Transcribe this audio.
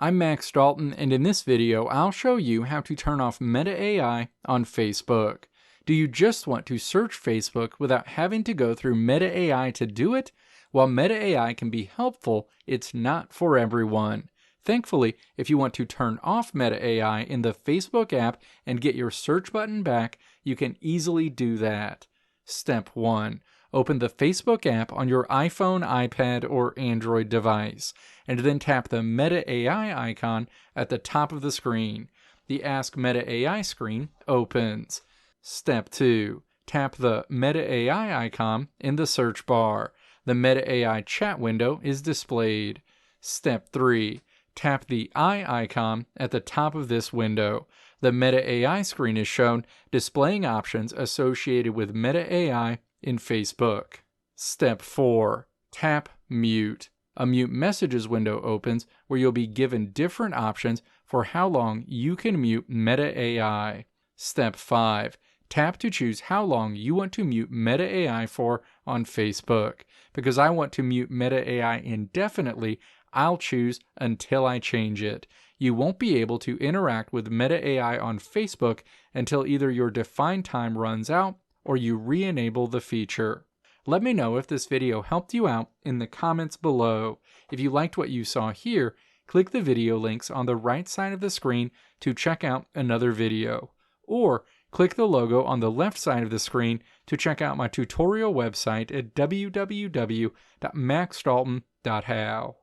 I'm Max Dalton, and in this video, I'll show you how to turn off Meta AI on Facebook. Do you just want to search Facebook without having to go through Meta AI to do it? While Meta AI can be helpful, it's not for everyone. Thankfully, if you want to turn off Meta AI in the Facebook app and get your search button back, you can easily do that. Step 1. Open the Facebook app on your iPhone, iPad, or Android device, and then tap the Meta AI icon at the top of the screen. The Ask Meta AI screen opens. Step 2. Tap the Meta AI icon in the search bar. The Meta AI chat window is displayed. Step 3. Tap the eye icon at the top of this window. The Meta AI screen is shown, displaying options associated with Meta AI in Facebook. Step 4. Tap Mute. A Mute Messages window opens where you'll be given different options for how long you can mute Meta AI. Step 5. Tap to choose how long you want to mute Meta AI for on Facebook. Because I want to mute Meta AI indefinitely, I'll choose until I change it. You won't be able to interact with Meta AI on Facebook until either your defined time runs out or you re-enable the feature. Let me know if this video helped you out in the comments below. If you liked what you saw here, click the video links on the right side of the screen to check out another video. Or click the logo on the left side of the screen to check out my tutorial website at www.maxdalton.how.